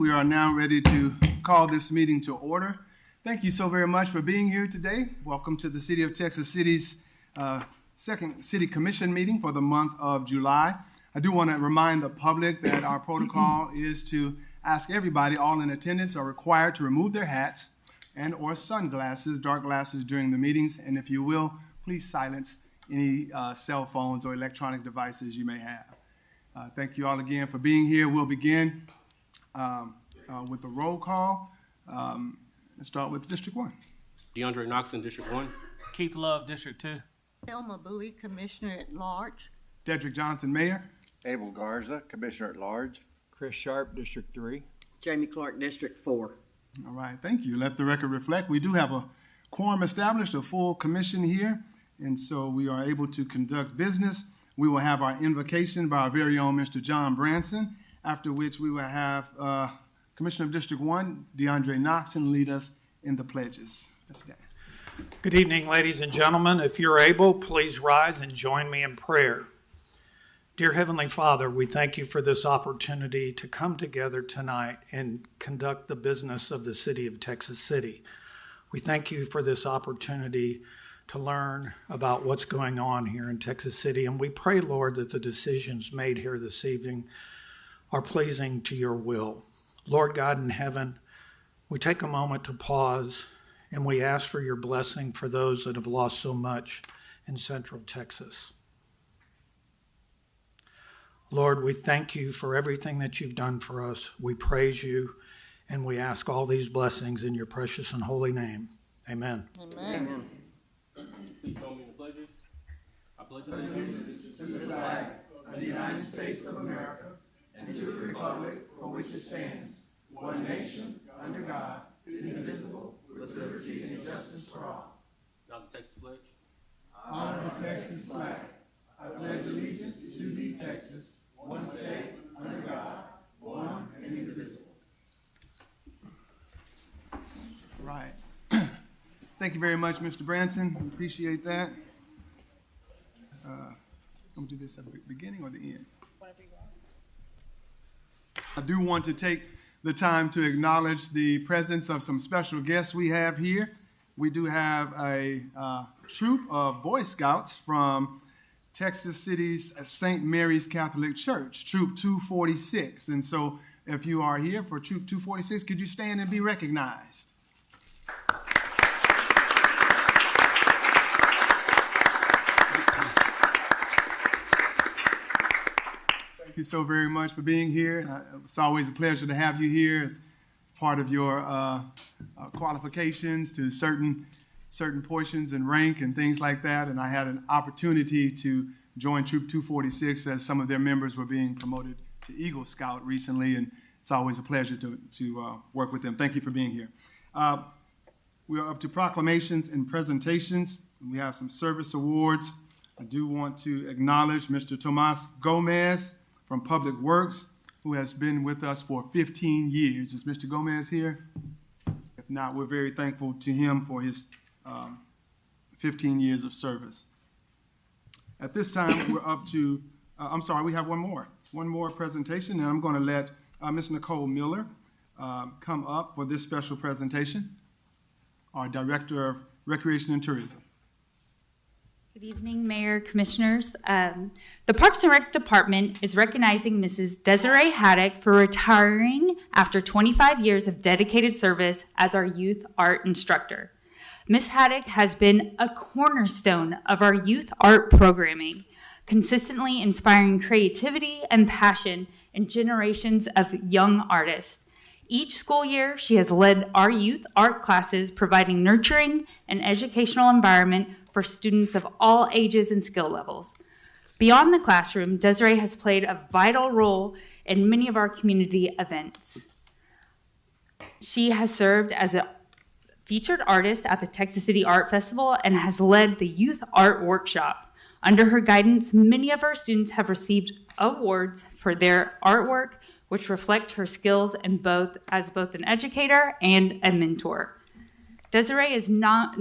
We are now ready to call this meeting to order. Thank you so very much for being here today. Welcome to the City of Texas City's second City Commission meeting for the month of July. I do want to remind the public that our protocol is to ask everybody, all in attendance, are required to remove their hats and or sunglasses, dark glasses during the meetings. And if you will, please silence any cell phones or electronic devices you may have. Thank you all again for being here. We'll begin with the roll call. Let's start with District 1. DeAndre Knox in District 1. Keith Love, District 2. Thelma Bowie, Commissioner at Large. Dedrick Johnson, Mayor. Abel Garza, Commissioner at Large. Chris Sharp, District 3. Jamie Clark, District 4. All right, thank you. Let the record reflect. We do have a quorum established, a full commission here, and so we are able to conduct business. We will have our invocation by our very own Mr. John Branson, after which we will have Commissioner of District 1, DeAndre Knoxon, lead us in the pledges. Let's stand. Good evening, ladies and gentlemen. If you're able, please rise and join me in prayer. Dear Heavenly Father, we thank you for this opportunity to come together tonight and conduct the business of the City of Texas City. We thank you for this opportunity to learn about what's going on here in Texas City. And we pray, Lord, that the decisions made here this evening are pleasing to your will. Lord God in heaven, we take a moment to pause and we ask for your blessing for those that have lost so much in Central Texas. Lord, we thank you for everything that you've done for us. We praise you and we ask all these blessings in your precious and holy name. Amen. Amen. Please join me in the pledges. I pledge allegiance To the flag of the United States of America and to the republic for which it stands, one nation, under God, indivisible, with liberty and justice for all. Now the Texas pledge. I honor the Texas flag. I pledge allegiance to thee, Texas, one state, under God, one and indivisible. Right. Thank you very much, Mr. Branson. Appreciate that. I'm going to do this at the beginning or the end? I do want to take the time to acknowledge the presence of some special guests we have here. We do have a troop of Boy Scouts from Texas City's St. Mary's Catholic Church, Troop 246. And so if you are here for Troop 246, could you stand and be recognized? Thank you so very much for being here. It's always a pleasure to have you here as part of your qualifications to certain portions and rank and things like that. And I had an opportunity to join Troop 246 as some of their members were being promoted to Eagle Scout recently, and it's always a pleasure to work with them. Thank you for being here. We are up to proclamations and presentations. We have some service awards. I do want to acknowledge Mr. Tomas Gomez from Public Works, who has been with us for 15 years. Is Mr. Gomez here? If not, we're very thankful to him for his 15 years of service. At this time, we're up to, we have one more presentation, and I'm going to let Ms. Nicole Miller come up for this special presentation, our Director of Recreation and Tourism. Good evening, Mayor, Commissioners. The Parks and Rec Department is recognizing Mrs. Desiree Haddock for retiring after 25 years of dedicated service as our youth art instructor. Ms. Haddock has been a cornerstone of our youth art programming, consistently inspiring creativity and passion in generations of young artists. Each school year, she has led our youth art classes, providing nurturing and educational environment for students of all ages and skill levels. Beyond the classroom, Desiree has played a vital role in many of our community events. She has served as a featured artist at the Texas City Art Festival and has led the Youth Art Workshop. Under her guidance, many of our students have received awards for their artwork, which reflect her skills as both an educator and a mentor. Desiree is not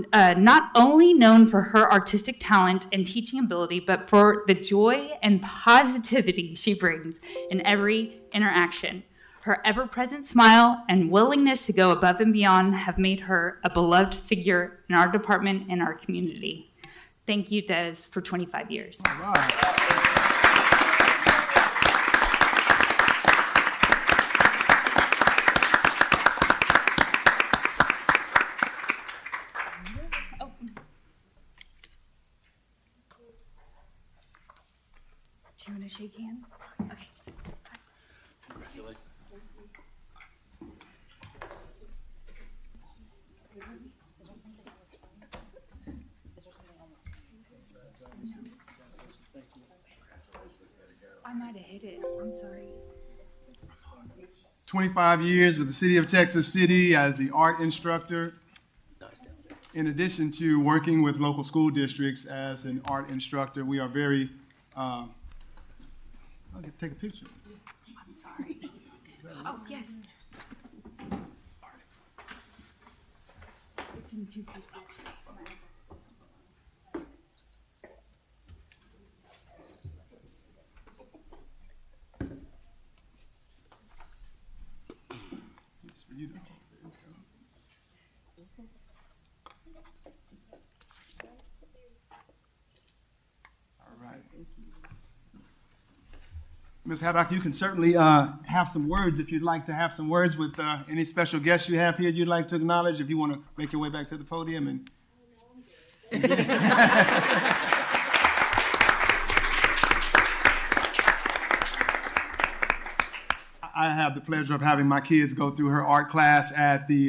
only known for her artistic talent and teaching ability, but for the joy and positivity she brings in every interaction. Her ever-present smile and willingness to go above and beyond have made her a beloved figure in our department and our community. Thank you, Des, for 25 years. All right. Do you want to shake hands? Okay. Congratulations. I might have hit it. I'm sorry. 25 years with the City of Texas City as the art instructor, Nice down there. in addition to working with local school districts as an art instructor. We are very, I'll take a picture. I'm sorry. Oh, yes. It's in 2 pieces. It's for you to hold. There you go. All right. Ms. Haddock, you can certainly have some words if you'd like to have some words with any special guests you have here you'd like to acknowledge, if you want to make your way back to the podium. And I have the pleasure of having my kids go through her art class at the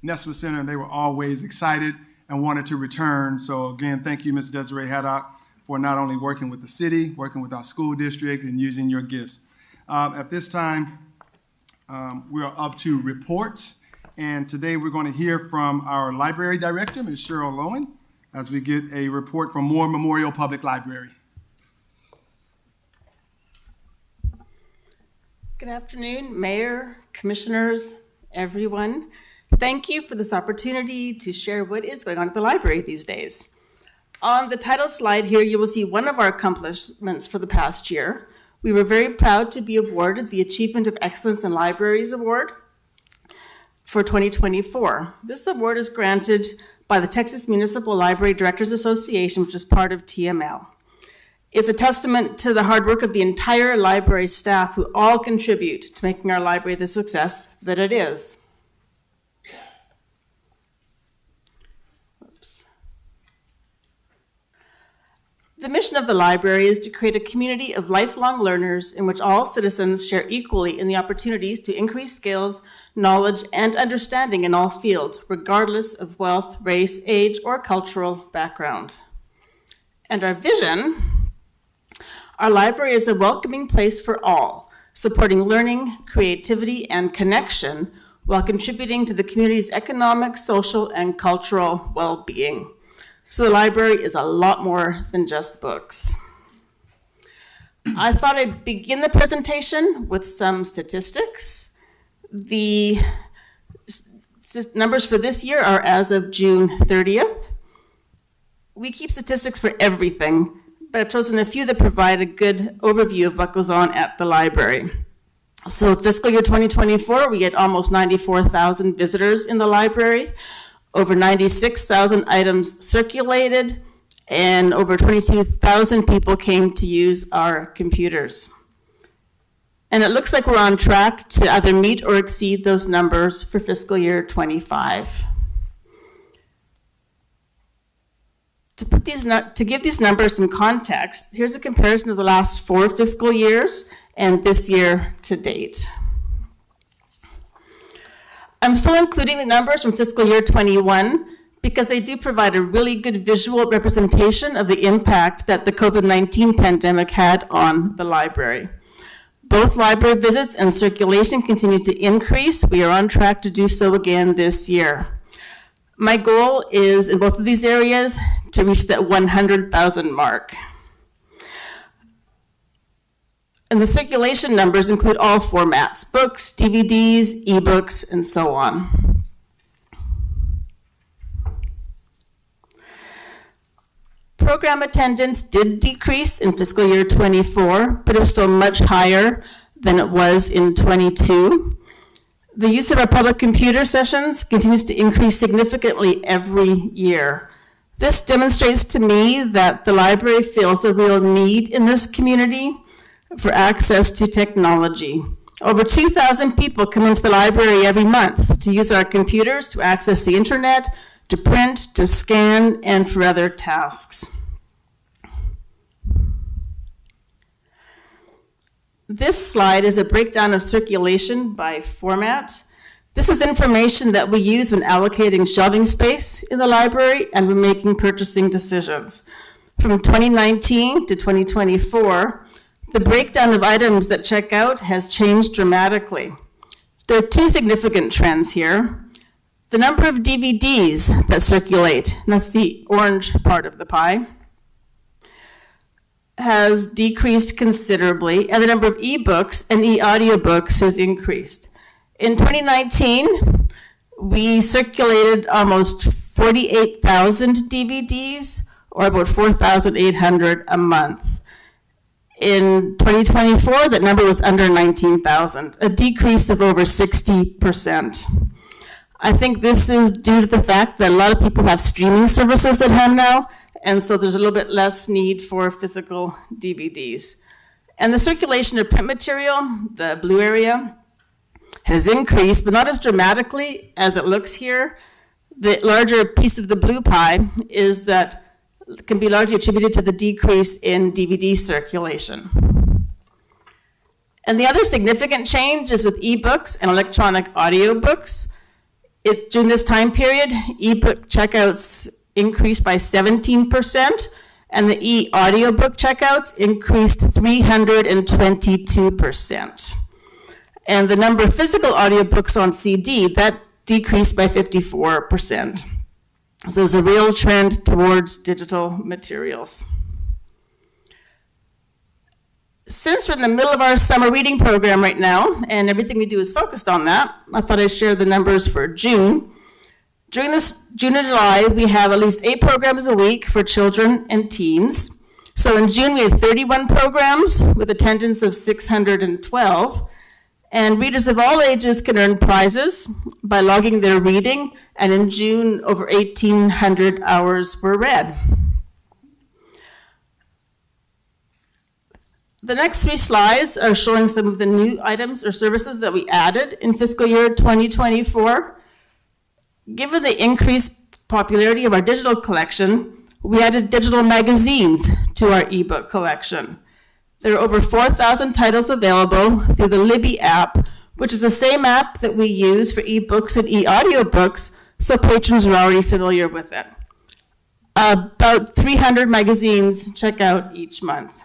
Nessler Center, and they were always excited and wanted to return. So again, thank you, Ms. Desiree Haddock, for not only working with the city, working with our school district, and using your gifts. At this time, we are up to reports, and today we're going to hear from our library director, Ms. Cheryl Lowen, as we get a report from Moore Memorial Public Library. Good afternoon, Mayor, Commissioners, everyone. Thank you for this opportunity to share what is going on at the library these days. On the title slide here, you will see one of our accomplishments for the past year. We were very proud to be awarded the Achievement of Excellence in Libraries Award for 2024. This award is granted by the Texas Municipal Library Directors Association, which is part of TML. It's a testament to the hard work of the entire library staff who all contribute to making our library the success that it is. Oops. The mission of the library is to create a community of lifelong learners in which all citizens share equally in the opportunities to increase skills, knowledge, and understanding in all fields, regardless of wealth, race, age, or cultural background. And our vision: our library is a welcoming place for all, supporting learning, creativity, and connection while contributing to the community's economic, social, and cultural well-being. So the library is a lot more than just books. I thought I'd begin the presentation with some statistics. The numbers for this year are as of June 30th. We keep statistics for everything, but I've chosen a few that provide a good overview of what goes on at the library. So fiscal year 2024, we had almost 94,000 visitors in the library, over 96,000 items circulated, and over 22,000 people came to use our computers. And it looks like we're on track to either meet or exceed those numbers for fiscal year 25. To give these numbers some context, here's a comparison of the last 4 fiscal years and this year to date. I'm still including the numbers from fiscal year 21 because they do provide a really good visual representation of the impact that the COVID-19 pandemic had on the library. Both library visits and circulation continue to increase. We are on track to do so again this year. My goal is, in both of these areas, to reach that 100,000 mark. And the circulation numbers include all formats: books, DVDs, ebooks, and so on. Program attendance did decrease in fiscal year 24, but it was still much higher than it was in '22. The use of our public computer sessions continues to increase significantly every year. This demonstrates to me that the library feels a real need in this community for access to technology. Over 2,000 people come into the library every month to use our computers to access the internet, to print, to scan, and for other tasks. This slide is a breakdown of circulation by format. This is information that we use when allocating shelving space in the library and when making purchasing decisions. From 2019 to 2024, the breakdown of items that check out has changed dramatically. There are two significant trends here. The number of DVDs that circulate, and that's the orange part of the pie, has decreased considerably, and the number of ebooks and e-audiobooks has increased. In 2019, we circulated almost 48,000 DVDs, or about 4,800 a month. In 2024, that number was under 19,000, a decrease of over 60%. I think this is due to the fact that a lot of people have streaming services at home now, and so there's a little bit less need for physical DVDs. And the circulation of print material, the blue area, has increased, but not as dramatically as it looks here. The larger piece of the blue pie is that can be largely attributed to the decrease in DVD circulation. And the other significant change is with ebooks and electronic audiobooks. During this time period, ebook checkouts increased by 17%, and the e-audiobook checkouts increased 322%. And the number of physical audiobooks on CD, that decreased by 54%. So there's a real trend towards digital materials. Since we're in the middle of our summer reading program right now, and everything we do is focused on that, I thought I'd share the numbers for June. During this June and July, we have at least 8 programs a week for children and teens. So in June, we had 31 programs with attendance of 612. And readers of all ages can earn prizes by logging their reading, and in June, over 1,800 hours were read. The next 3 slides are showing some of the new items or services that we added in fiscal year 2024. Given the increased popularity of our digital collection, we added digital magazines to our ebook collection. There are over 4,000 titles available through the Libby app, which is the same app that we use for ebooks and e-audiobooks, so patrons are already familiar with it. About 300 magazines check out each month.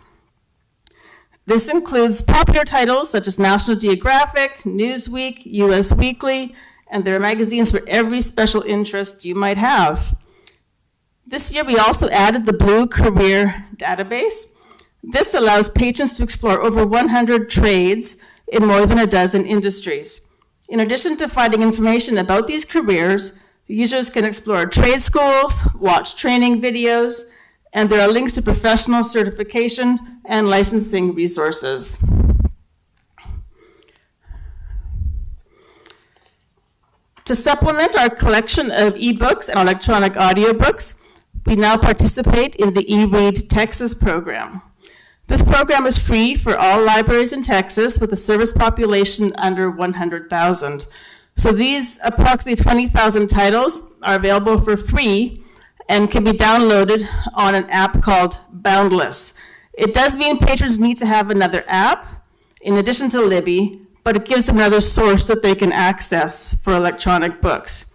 This includes popular titles such as National Geographic, Newsweek, US Weekly, and there are magazines for every special interest you might have. This year we also added the Blue Career Database. This allows patrons to explore over 100 trades in more than a dozen industries. In addition to finding information about these careers, users can explore trade schools, watch training videos, and there are links to professional certification and licensing resources. To supplement our collection of ebooks and electronic audiobooks, we now participate in the eRead Texas program. This program is free for all libraries in Texas with a service population under 100,000. So these approximately 20,000 titles are available for free and can be downloaded on an app called Boundless. It does mean patrons need to have another app in addition to Libby, but it gives them another source that they can access for electronic books.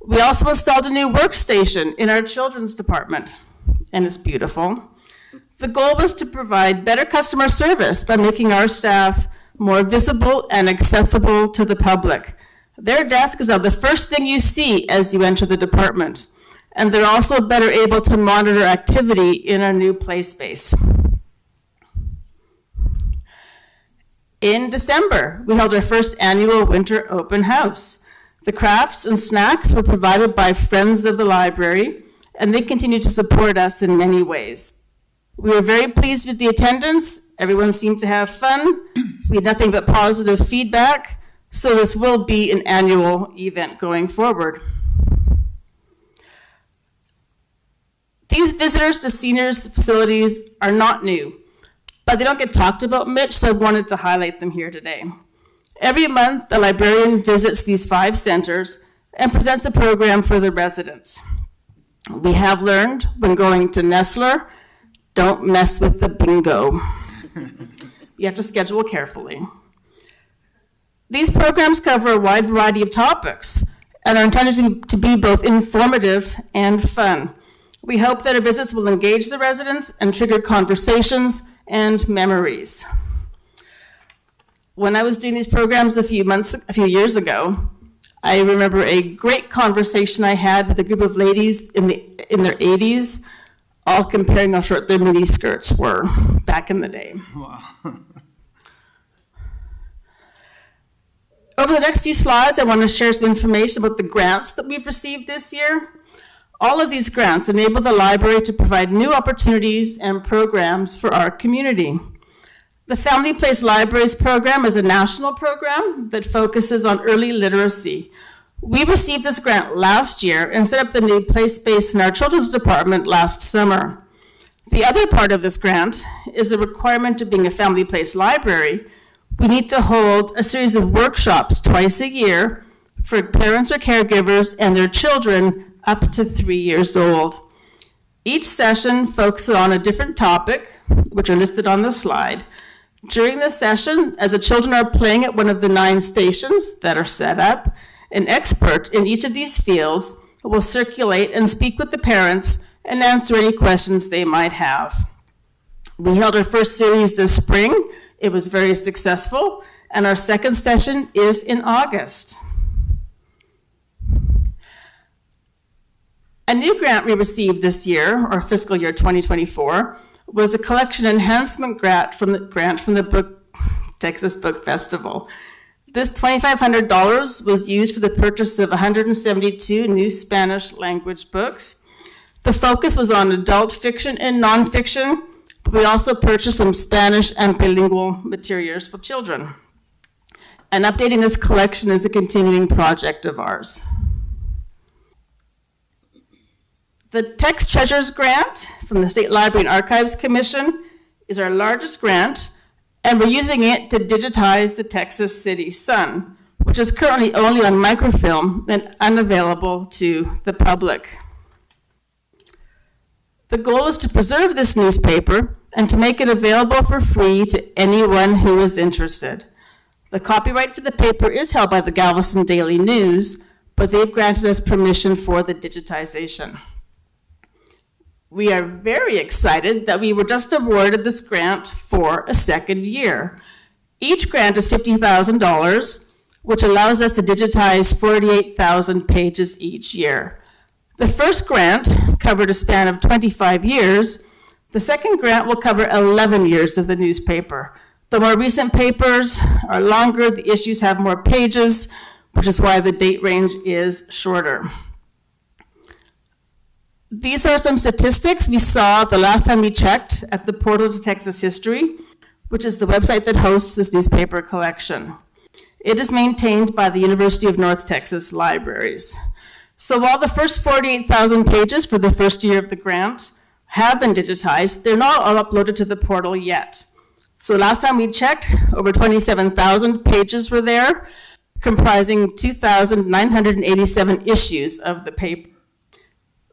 We also installed a new workstation in our children's department, and it's beautiful. The goal was to provide better customer service by making our staff more visible and accessible to the public. Their desk is now the first thing you see as you enter the department, and they're also better able to monitor activity in our new play space. In December, we held our first annual winter open house. The crafts and snacks were provided by Friends of the Library, and they continue to support us in many ways. We were very pleased with the attendance. Everyone seemed to have fun. We had nothing but positive feedback, so this will be an annual event going forward. These visitors to seniors facilities are not new, but they don't get talked about much, so I wanted to highlight them here today. Every month, the librarian visits these 5 centers and presents a program for the residents. We have learned when going to Nestler, don't mess with the bingo. You have to schedule carefully. These programs cover a wide variety of topics and are intended to be both informative and fun. We hope that our visits will engage the residents and trigger conversations and memories. When I was doing these programs a few years ago, I remember a great conversation I had with a group of ladies in their 80s, all comparing how short their mini skirts were back in the day. Wow. Over the next few slides, I want to share some information about the grants that we've received this year. All of these grants enable the library to provide new opportunities and programs for our community. The Family Place Libraries program is a national program that focuses on early literacy. We received this grant last year and set up the new play space in our children's department last summer. The other part of this grant is a requirement of being a Family Place library. We need to hold a series of workshops twice a year for parents or caregivers and their children up to 3 years old. Each session focuses on a different topic, which are listed on the slide. During this session, as the children are playing at one of the 9 stations that are set up, an expert in each of these fields will circulate and speak with the parents and answer any questions they might have. We held our first series this spring. It was very successful, and our second session is in August. A new grant we received this year, or fiscal year 2024, was a collection enhancement grant from the Texas Book Festival. This $2,500 was used for the purchase of 172 new Spanish language books. The focus was on adult fiction and nonfiction, but we also purchased some Spanish and bilingual materials for children. And updating this collection is a continuing project of ours. The Text Treasures Grant from the State Library and Archives Commission is our largest grant, and we're using it to digitize the Texas City Sun, which is currently only on microfilm and unavailable to the public. The goal is to preserve this newspaper and to make it available for free to anyone who is interested. The copyright for the paper is held by the Galveston Daily News, but they've granted us permission for the digitization. We are very excited that we were just awarded this grant for a second year. Each grant is $50,000, which allows us to digitize 48,000 pages each year. The first grant covered a span of 25 years. The second grant will cover 11 years of the newspaper. The more recent papers are longer, the issues have more pages, which is why the date range is shorter. These are some statistics we saw the last time we checked at the Portal to Texas History, which is the website that hosts this newspaper collection. It is maintained by the University of North Texas Libraries. So while the first 48,000 pages for the first year of the grant have been digitized, they're not all uploaded to the portal yet. So last time we checked, over 27,000 pages were there, comprising 2,987 issues of the paper.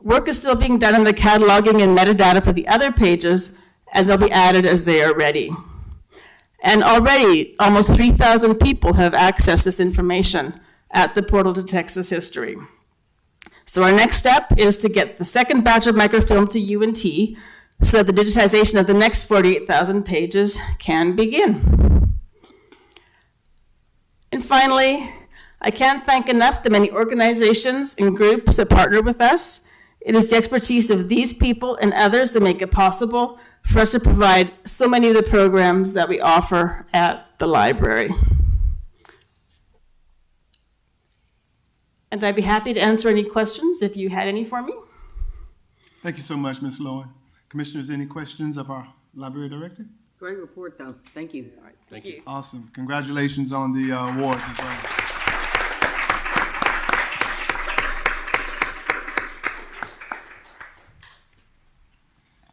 Work is still being done on the cataloging and metadata for the other pages, and they'll be added as they are ready. And already, almost 3,000 people have accessed this information at the Portal to Texas History. So our next step is to get the second batch of microfilm to UNT so that the digitization of the next 48,000 pages can begin. And finally, I can't thank enough the many organizations and groups that partner with us. It is the expertise of these people and others that make it possible for us to provide so many of the programs that we offer at the library. And I'd be happy to answer any questions if you had any for me. Thank you so much, Ms. Lowen. Commissioners, any questions of our library director? Great report, though. Thank you. Thank you. Awesome. Congratulations on the awards as well.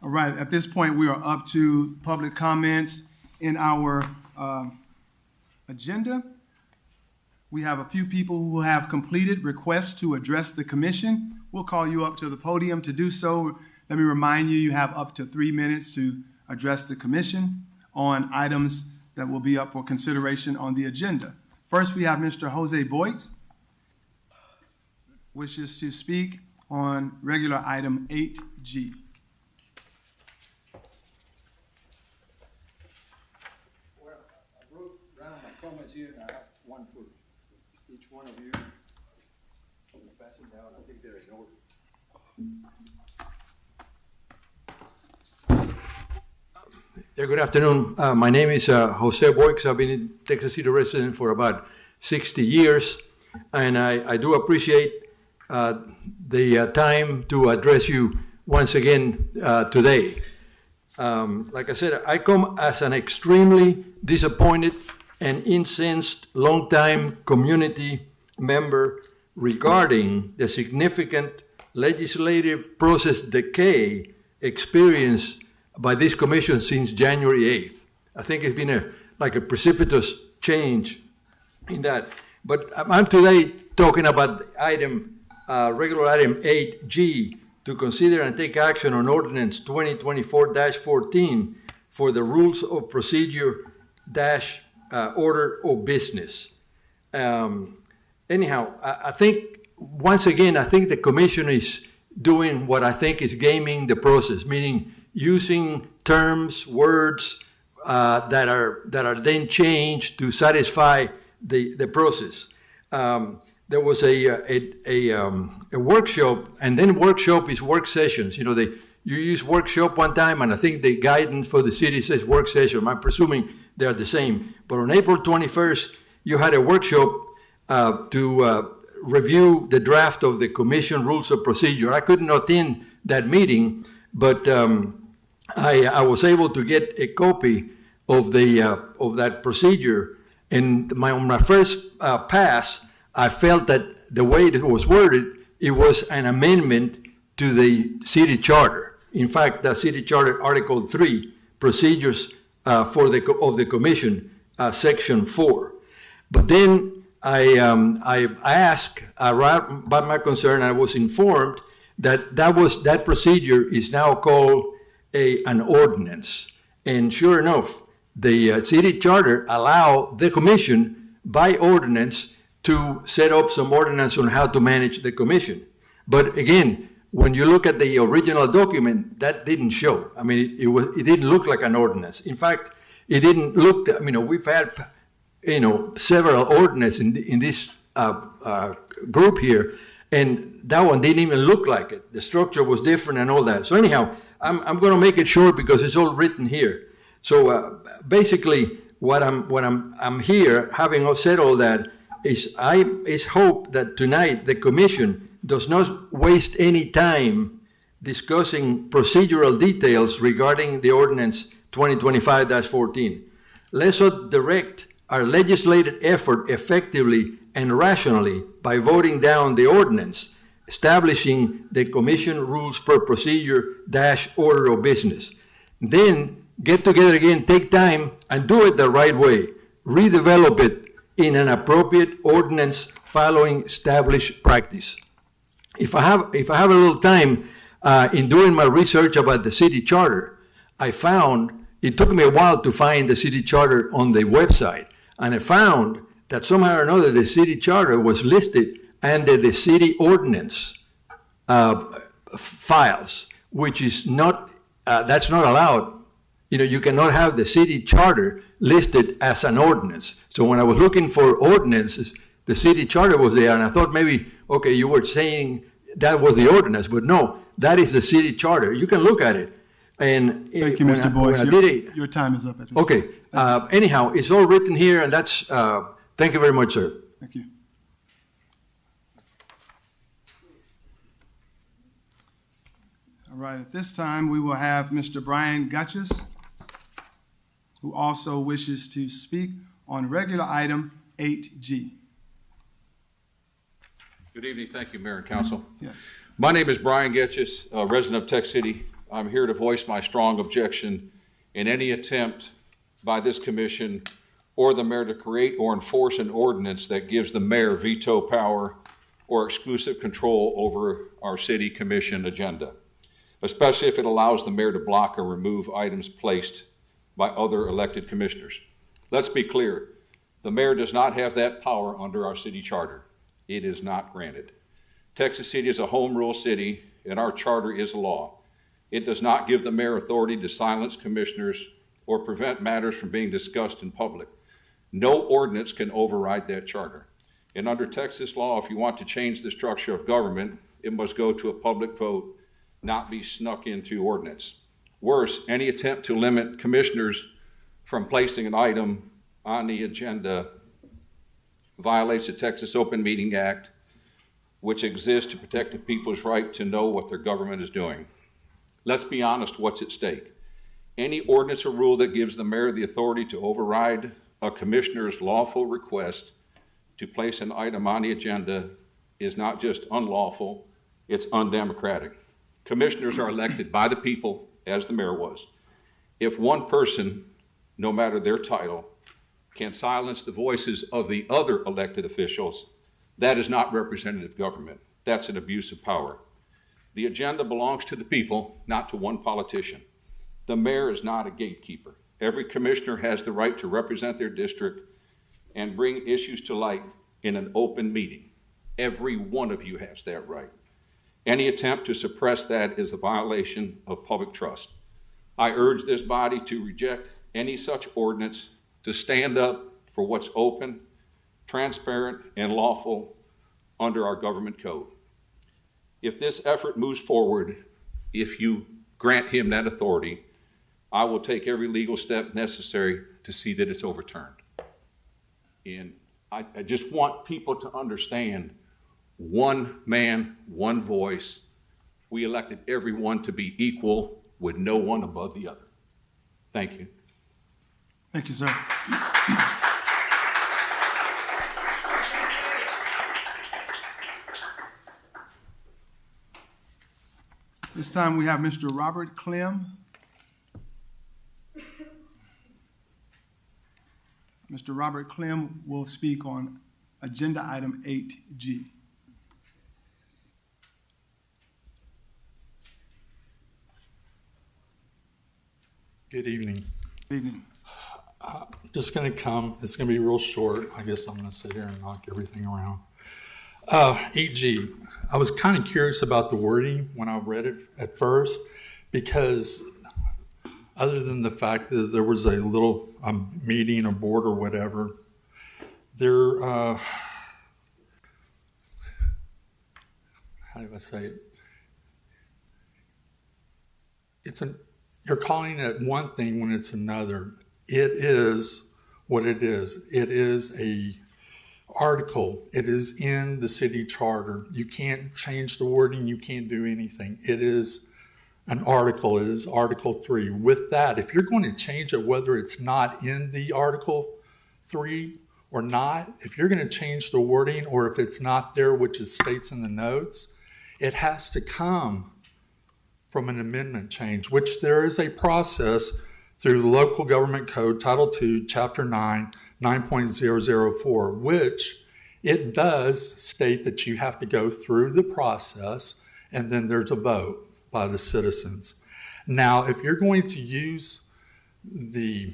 All right, at this point, we are up to public comments in our agenda. We have a few people who have completed requests to address the commission. We'll call you up to the podium to do so. Let me remind you, you have up to 3 minutes to address the commission on items that will be up for consideration on the agenda. First, we have Mr. Jose Boyks, wishes to speak on regular item 8G. Well, I wrote down my comments here, and I have one for each one of you. I'm gonna pass them down, I think they're in order. Yeah, good afternoon. My name is Jose Boyks. I've been in Texas City resident for about 60 years, and I do appreciate the time to address you once again today. Like I said, I come as an extremely disappointed and incensed longtime community member regarding the significant legislative process decay experienced by this commission since January 8th. I think it's been like a precipitous change in that. But I'm today talking about item, regular item 8G, to consider and take action on ordinance 2024-14 for the rules of procedure order of business. Anyhow, I think, once again, I think the commission is doing what I think is gaming the process, meaning using terms, words that are then changed to satisfy the process. There was a workshop, and then workshop is work sessions. You know, you use workshop one time, and I think the guidance for the city says work session. I'm presuming they are the same. But on April 21st, you had a workshop to review the draft of the commission rules of procedure. I couldn't attend that meeting, but I was able to get a copy of that procedure. And on my first pass, I felt that the way it was worded, it was an amendment to the city charter. In fact, the city charter Article 3, procedures of the commission, Section 4. But then I asked about my concern. I was informed that procedure is now called an ordinance. And sure enough, the city charter allow the commission by ordinance to set up some ordinance on how to manage the commission. But again, when you look at the original document, that didn't show. I mean, it didn't look like an ordinance. In fact, it didn't look, we've had, several ordinances in this group here, and that one didn't even look like it. The structure was different and all that. So anyhow, I'm going to make it short because it's all written here. So basically, what I'm here, having said all that, is hope that tonight the commission does not waste any time discussing procedural details regarding the ordinance 2025-14. Let's direct our legislative effort effectively and rationally by voting down the ordinance establishing the commission rules per procedure order of business. Then get together again, take time, and do it the right way. Redevelop it in an appropriate ordinance following established practice. If I have a little time in doing my research about the city charter, I found, it took me a while to find the city charter on the website, and I found that somehow or another the city charter was listed under the city ordinance files, which is not, that's not allowed. You cannot have the city charter listed as an ordinance. So when I was looking for ordinances, the city charter was there, and I thought maybe, okay, you were saying that was the ordinance, but no, that is the city charter. You can look at it. And Thank you, Mr. Boyce. Your time is up at this time. Okay. Anyhow, it's all written here, and that's, thank you very much, sir. Thank you. All right, at this time, we will have Mr. Brian Gutchess, who also wishes to speak on regular item 8G. Good evening. Thank you, Mayor and Council. Yes. My name is Brian Getchis, a resident of Tech City. I'm here to voice my strong objection in any attempt by this commission or the mayor to create or enforce an ordinance that gives the mayor veto power or exclusive control over our city commission agenda, especially if it allows the mayor to block or remove items placed by other elected commissioners. Let's be clear, the mayor does not have that power under our city charter. It is not granted. Texas City is a home rule city, and our charter is law. It does not give the mayor authority to silence commissioners or prevent matters from being discussed in public. No ordinance can override that charter. And under Texas law, if you want to change the structure of government, it must go to a public vote, not be snuck in through ordinance. Worse, any attempt to limit commissioners from placing an item on the agenda violates the Texas Open Meeting Act, which exists to protect the people's right to know what their government is doing. Let's be honest, what's at stake? Any ordinance or rule that gives the mayor the authority to override a commissioner's lawful request to place an item on the agenda is not just unlawful, it's undemocratic. Commissioners are elected by the people, as the mayor was. If one person, no matter their title, can silence the voices of the other elected officials, that is not representative government. That's an abuse of power. The agenda belongs to the people, not to one politician. The mayor is not a gatekeeper. Every commissioner has the right to represent their district and bring issues to light in an open meeting. Every one of you has that right. Any attempt to suppress that is a violation of public trust. I urge this body to reject any such ordinance, to stand up for what's open, transparent, and lawful under our government code. If this effort moves forward, if you grant him that authority, I will take every legal step necessary to see that it's overturned. And I just want people to understand, one man, one voice. We elected everyone to be equal with no one above the other. Thank you. Thank you, sir. This time we have Mr. Robert Clem. Mr. Robert Clem will speak on agenda item 8G. Good evening. Good evening. Just going to come, it's going to be real short. I guess I'm going to sit here and knock everything around. 8G, I was kind of curious about the wording when I read it at first, because other than the fact that there was a little meeting or board or whatever, there, how do I say it? You're calling it one thing when it's another. It is what it is. It is a article. It is in the city charter. You can't change the wording. You can't do anything. It is an article. It is Article 3. With that, if you're going to change it, whether it's not in the Article 3 or not, if you're going to change the wording or if it's not there, which it states in the notes, it has to come from an amendment change, which there is a process through the Local Government Code, Title II, Chapter 9, 9.004, which it does state that you have to go through the process and then there's a vote by the citizens. Now, if you're going to use the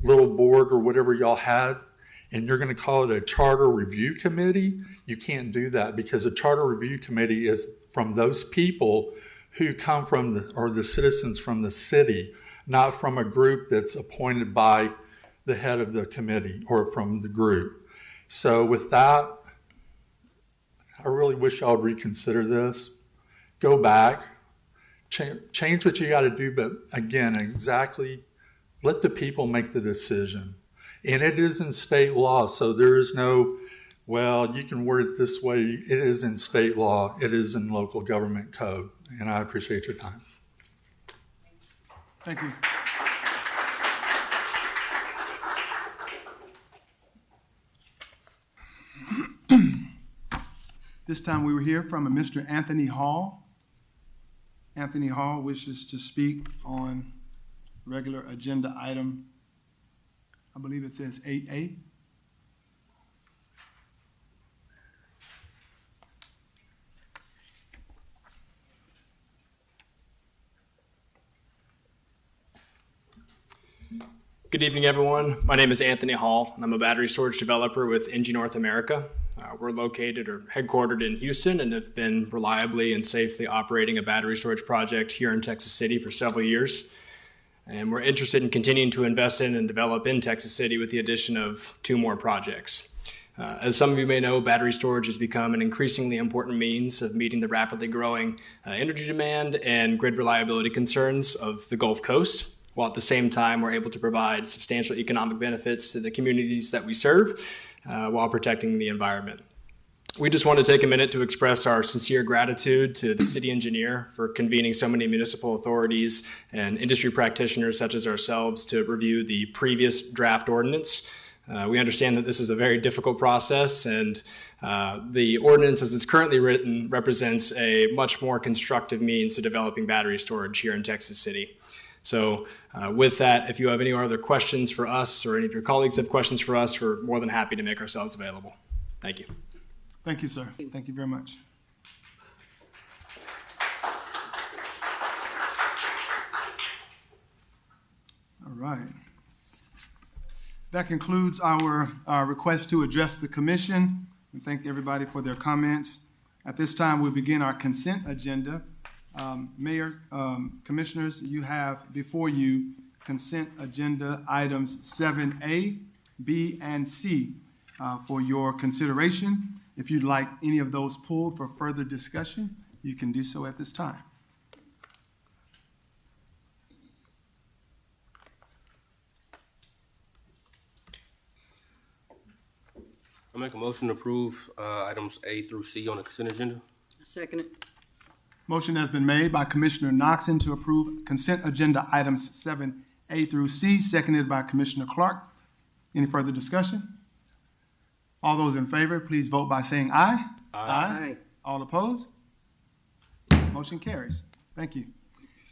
little board or whatever y'all had and you're going to call it a charter review committee, you can't do that because a charter review committee is from those people who come from the citizens from the city, not from a group that's appointed by the head of the committee or from the group. So with that, I really wish y'all would reconsider this. Go back, change what you got to do, but again, exactly let the people make the decision. And it is in state law, so there is no, well, you can word it this way. It is in state law. It is in local government code. And I appreciate your time. Thank you. This time we will hear from a Mr. Anthony Hall. Anthony Hall wishes to speak on regular agenda item, I believe it says 8A. Good evening, everyone. My name is Anthony Hall, and I'm a battery storage developer with NG North America. We're located or headquartered in Houston and have been reliably and safely operating a battery storage project here in Texas City for several years. And we're interested in continuing to invest in and develop in Texas City with the addition of 2 more projects. As some of you may know, battery storage has become an increasingly important means of meeting the rapidly growing energy demand and grid reliability concerns of the Gulf Coast, while at the same time we're able to provide substantial economic benefits to the communities that we serve while protecting the environment. We just want to take a minute to express our sincere gratitude to the city engineer for convening so many municipal authorities and industry practitioners such as ourselves to review the previous draft ordinance. We understand that this is a very difficult process, and the ordinance as it's currently written represents a much more constructive means to developing battery storage here in Texas City. So with that, if you have any other questions for us or any of your colleagues have questions for us, we're more than happy to make ourselves available. Thank you. Thank you, sir. Thank you very much. All right. That concludes our request to address the commission. We thank everybody for their comments. At this time, we'll begin our consent agenda. Mayor, commissioners, you have before you consent agenda items 7A, B, and C for your consideration. If you'd like any of those pulled for further discussion, you can do so at this time. I make a motion to approve items A through C on the consent agenda. Second it. Motion has been made by Commissioner Knoxon to approve consent agenda items 7A through C, seconded by Commissioner Clark. Any further discussion? All those in favor, please vote by saying aye. Aye. All opposed? Motion carries. Thank you.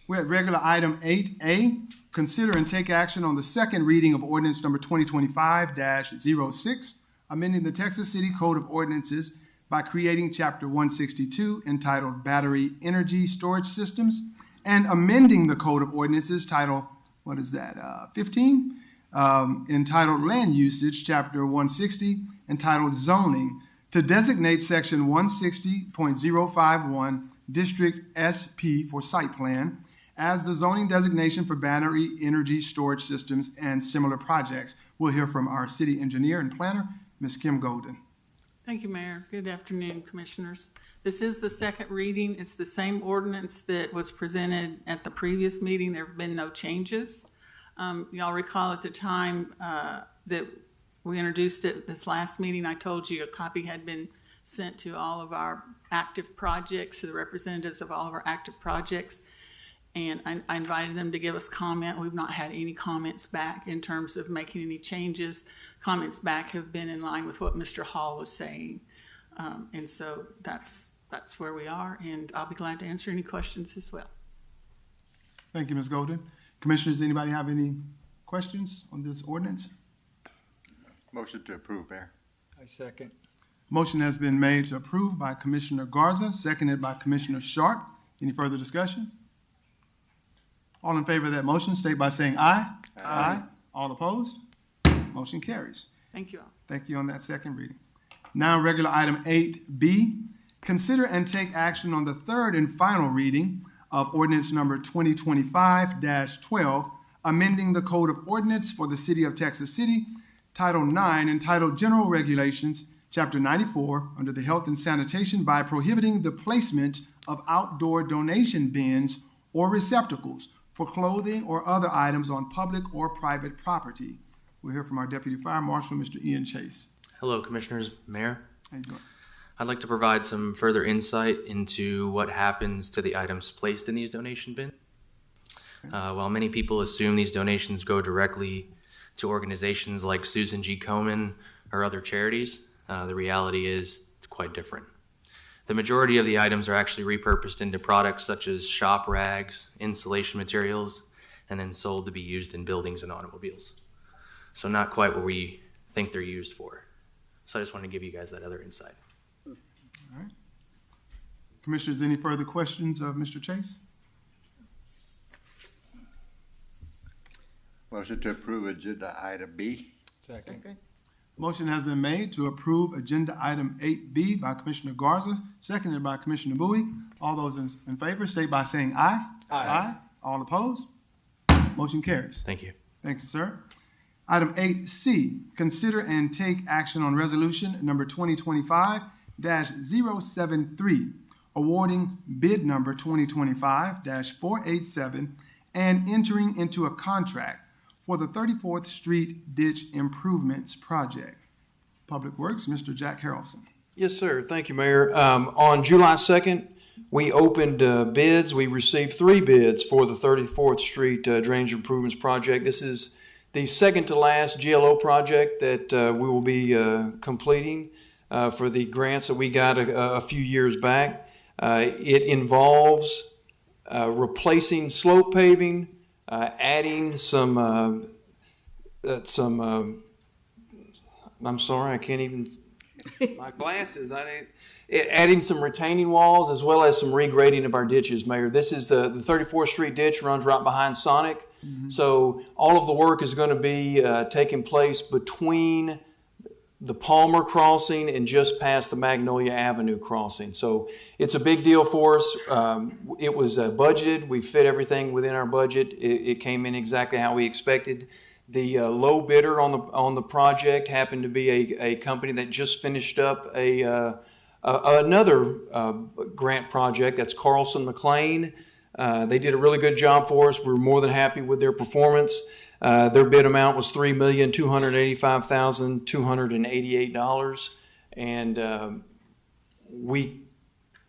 We're at regular item 8A, consider and take action on the second reading of ordinance number 2025-06, amending the Texas City Code of Ordinances by creating Chapter 162 entitled Battery Energy Storage Systems and amending the Code of Ordinances title, 15? Entitled Land Usage, Chapter 160, entitled Zoning, to designate Section 160.051 District SP for Site Plan as the zoning designation for battery energy storage systems and similar projects. We'll hear from our city engineer and planner, Ms. Kim Golden. Thank you, Mayor. Good afternoon, Commissioners. This is the second reading. It's the same ordinance that was presented at the previous meeting. There have been no changes. Y'all recall at the time that we introduced it this last meeting, I told you a copy had been sent to all of our active projects, to the representatives of all of our active projects. And I invited them to give us comment. We've not had any comments back in terms of making any changes. Comments back have been in line with what Mr. Hall was saying. And so that's where we are, and I'll be glad to answer any questions as well. Thank you, Ms. Golden. Commissioners, anybody have any questions on this ordinance? Motion to approve, Mayor. I second. Motion has been made to approve by Commissioner Garza, seconded by Commissioner Sharp. Any further discussion? All in favor of that motion, state by saying aye. Aye. All opposed? Motion carries. Thank you all. Thank you on that second reading. Now, regular item 8B, consider and take action on the third and final reading of ordinance number 2025-12, amending the Code of Ordinance for the City of Texas City, Title 9, entitled General Regulations, Chapter 94, under the Health and Sanitation by prohibiting the placement of outdoor donation bins or receptacles for clothing or other items on public or private property. We'll hear from our Deputy Fire Marshal, Mr. Ian Chase. Hello, Commissioners, Mayor. How you doing? I'd like to provide some further insight into what happens to the items placed in these donation bins. While many people assume these donations go directly to organizations like Susan G. Komen or other charities, the reality is quite different. The majority of the items are actually repurposed into products such as shop rags, insulation materials, and then sold to be used in buildings and automobiles. So not quite what we think they're used for. So I just wanted to give you guys that other insight. All right. Commissioners, any further questions of Mr. Chase? Motion to approve agenda item B. Second. Motion has been made to approve agenda item 8B by Commissioner Garza, seconded by Commissioner Bowie. All those in favor state by saying aye. Aye. All opposed? Motion carries. Thank you. Thank you, sir. Item 8C, consider and take action on resolution number 2025-073, awarding bid number 2025-487 and entering into a contract for the 34th Street Ditch Improvements Project. Public Works, Mr. Jack Harrelson. Yes, sir. Thank you, Mayor. On July 2nd, we opened bids. We received 3 bids for the 34th Street Drainage Improvements Project. This is the second to last GLO project that we will be completing for the grants that we got a few years back. It involves replacing slope paving, adding some I'm sorry, I can't even, my glasses, adding some retaining walls as well as some regrading of our ditches, Mayor. This is the 34th Street ditch runs right behind Sonic. Mm-hmm. So all of the work is going to be taking place between the Palmer crossing and just past the Magnolia Avenue crossing. So it's a big deal for us. It was budgeted. We fit everything within our budget. It came in exactly how we expected. The low bidder on the project happened to be a company that just finished up another grant project. That's Carlson McLean. They did a really good job for us. We're more than happy with their performance. Their bid amount was $3,285,288, and we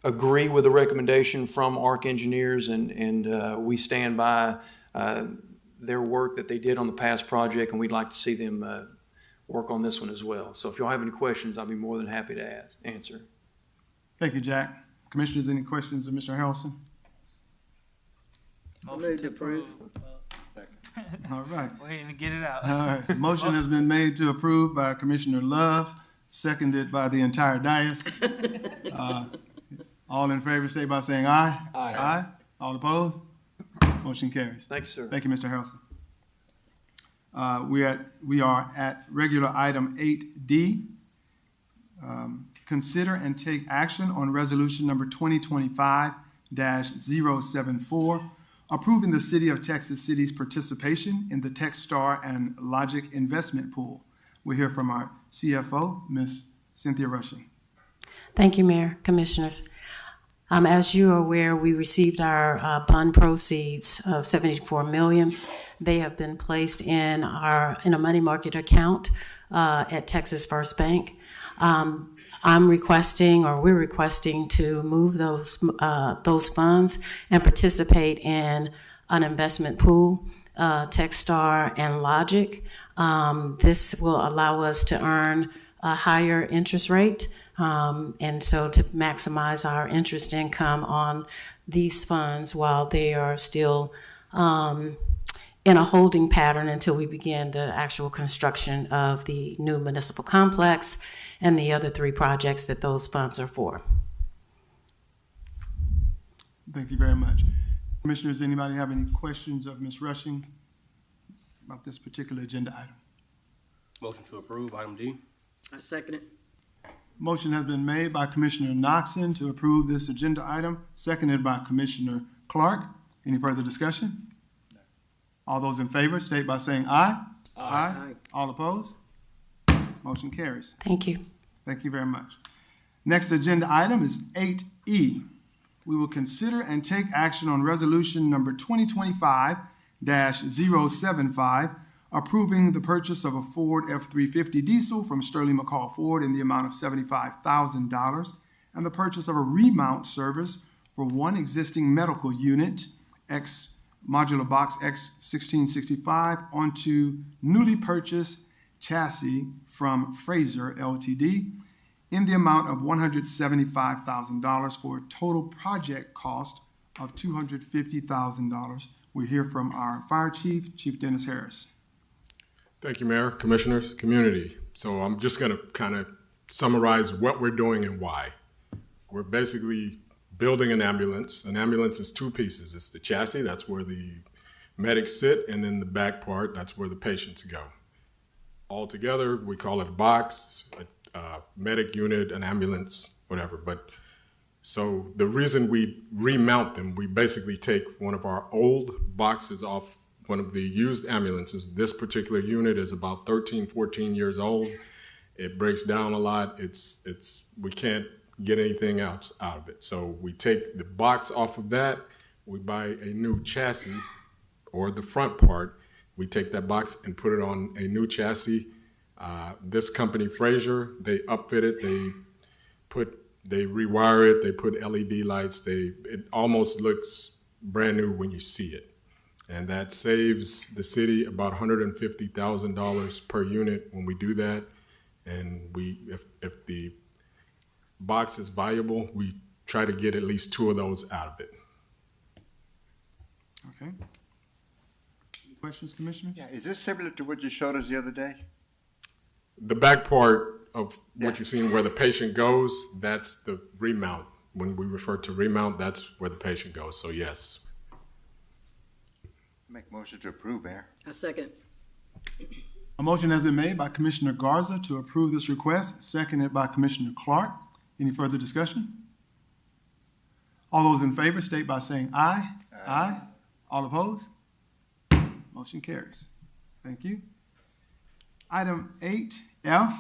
agree with the recommendation from ARC Engineers, and we stand by their work that they did on the past project, and we'd like to see them work on this one as well. So if y'all have any questions, I'll be more than happy to answer. Thank you, Jack. Commissioners, any questions of Mr. Harrelson? Move to approve. All right. We didn't even get it out. All right. Motion has been made to approve by Commissioner Love, seconded by the entire dais. All in favor, state by saying aye. Aye. Aye. All opposed? Motion carries. Thank you, sir. Thank you, Mr. Harrelson. We are at regular item 8D. Consider and take action on resolution number 2025-074, approving the City of Texas City's participation in the Techstar and Logic investment pool. We'll hear from our CFO, Ms. Cynthia Rushing. Thank you, Mayor, Commissioners. As you are aware, we received our bond proceeds of $74 million. They have been placed in a money market account at Texas First Bank. We're requesting to move those funds and participate in an investment pool, Techstar and Logic. This will allow us to earn a higher interest rate, and so to maximize our interest income on these funds while they are still in a holding pattern until we begin the actual construction of the new municipal complex and the other 3 projects that those funds are for. Thank you very much. Commissioners, anybody have any questions of Ms. Rushing about this particular agenda item? Motion to approve, item D. I second it. Motion has been made by Commissioner Noxon to approve this agenda item, seconded by Commissioner Clark. Any further discussion? All those in favor state by saying aye. Aye. Aye. All opposed? Motion carries. Thank you. Thank you very much. Next agenda item is 8E. We will consider and take action on resolution number 2025-075, approving the purchase of a Ford F-350 diesel from Sterling McCall Ford in the amount of $75,000, and the purchase of a remount service for one existing medical unit, modular box X1665 onto newly purchased chassis from Fraser Ltd. in the amount of $175,000 for a total project cost of $250,000. We hear from our Fire Chief, Chief Dennis Harris. Thank you, Mayor, Commissioners, community. So I'm just going to kind of summarize what we're doing and why. We're basically building an ambulance. An ambulance is two pieces. It's the chassis, that's where the medics sit, and then the back part, that's where the patients go. All together, we call it a box, a medic unit, an ambulance, whatever. But so the reason we remount them, we basically take one of our old boxes off one of the used ambulances. This particular unit is about 13, 14 years old. It breaks down a lot. We can't get anything else out of it. So we take the box off of that, we buy a new chassis or the front part. We take that box and put it on a new chassis. This company, Fraser, they upfit it, they rewire it, they put LED lights, it almost looks brand new when you see it. And that saves the city about $150,000 per unit when we do that. And if the box is viable, we try to get at least two of those out of it. Okay. Any questions, Commissioners? Yeah, is this similar to what you showed us the other day? The back part of what you've seen where the patient goes, that's the remount. When we refer to remount, that's where the patient goes. So yes. Make motion to approve, Mayor. I second. A motion has been made by Commissioner Garza to approve this request, seconded by Commissioner Clark. Any further discussion? All those in favor state by saying aye. Aye. All opposed? Motion carries. Thank you. Item 8F,